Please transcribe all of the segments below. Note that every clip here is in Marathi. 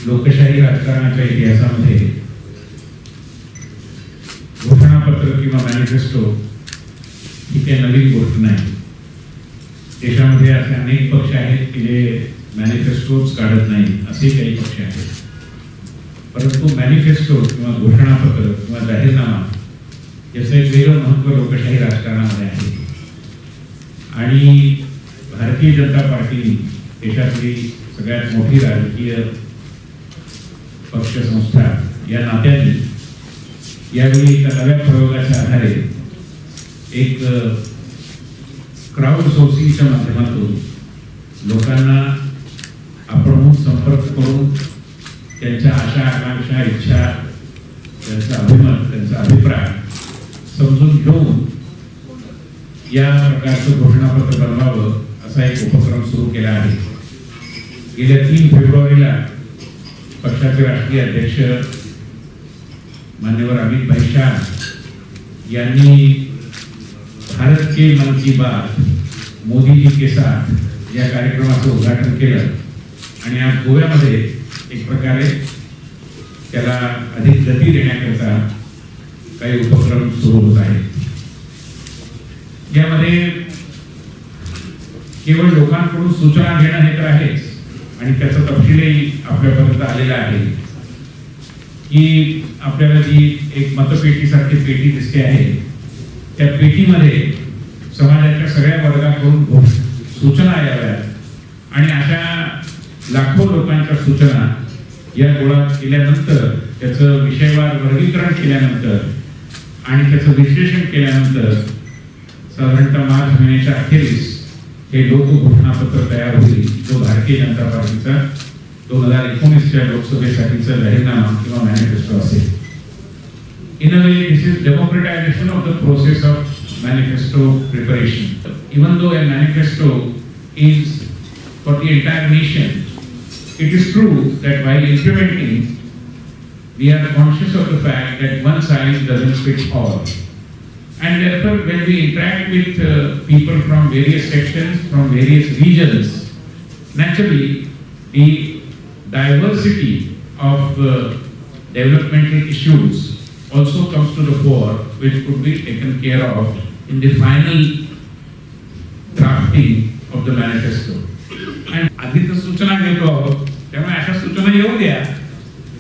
लोकशाही राजकारणाच्या इतिहासामध्ये घोषणापत्र किंवा मॅनिफेस्टो ही काही नवीन गोष्ट नाही. देशामध्ये असे अनेक पक्ष आहेत की जे मॅनिफेस्टोच काढत नाही, असे काही पक्ष आहेत. परंतु मॅनिफेस्टो किंवा घोषणापत्र किंवा जाहीरनामा याचं एक वेगळं महत्त्व लोकशाही राजकारणामध्ये आहे. आणि भारतीय जनता पार्टी देशातली सगळ्यात मोठी राजकीय पक्ष संस्था या नात्याने यावेळी एका नव्या प्रयोगाच्या आधारे एक क्राऊड सोर्सिंगच्या माध्यमातून लोकांना आपण संपर्क करून त्यांच्या आशा आकांक्षा इच्छा त्यांचा अभिमत त्यांचा अभिप्राय समजून घेऊन या प्रकारचं घोषणापत्र बनवावं असा एक उपक्रम सुरू केला आहे. गेल्या 3 फेब्रुवारीला पक्षाचे राष्ट्रीय अध्यक्ष मान्यवर अमित भाई शाह यांनी भारत के मन की बात मोदी जी के साथ या कार्यक्रमाचं उद्घाटन केलं आणि आज गोव्यामध्ये एक प्रकारे त्याला अधिक गती देण्याकरता काही उपक्रम सुरू होत आहेत. यामध्ये केवळ लोकांकडून सूचना घेणं हे तर आहेच आणि त्याचा तपशीलही आपल्यापर्यंत आलेला आहे की आपल्याला जी एक मतपेटी सारखी पेटी दिसते आहे त्या पेटीमध्ये समाजाच्या सगळ्या वर्गाकडून सूचना याव्यात आणि अशा लाखो लोकांच्या सूचना या गोळा केल्यानंतर त्याचं विषयवार वर्गीकरण केल्यानंतर आणि त्याचं विश्लेषण केल्यानंतर साधारणतः मार्च महिन्याच्या अखेरीस हे लोकघोषणापत्र तयार होईल, जो भारतीय जनता पार्टीचा 2019च्या लोकसभेसाठीचा जाहीरनामा किंवा मॅनिफेस्टो असेल. In a way, this is democratization of the process of manifesto preparation. Even though a manifesto is for the entire nation, it is true that while implementing, we are conscious of the fact that one size doesn't fit all. And therefore, when we interact with people from various sections, from various regions, naturally, the diversity of developmental issues also comes to the fore, which could be taken care of in the final drafting of the manifesto. And आधी तर सूचना घेतो आहोत, त्यामुळे अशा सूचना येऊ द्या,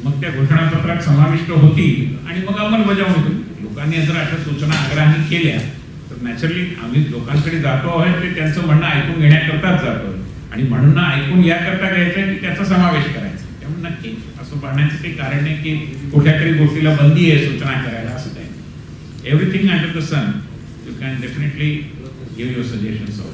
मग त्या घोषणापत्रात समाविष्ट होतील आणि मग अंमलबजावणी होईल. लोकांनी जर अशा सूचना आग्रहाने केल्या तर नॅचरली आम्ही लोकांकडे जातो आहोत ते त्यांचं म्हणणं ऐकून घेण्याकरताच जातो आणि म्हणणं ऐकून याकरता घ्यायचं की त्याचा समावेश करायचा. त्यामुळे नक्की असं पाहण्याचं काही कारण नाही की कुठल्या तरी गोष्टीला बंदी आहे सूचना करायला, असं काही. Everything under the sun you can definitely give your suggestions of.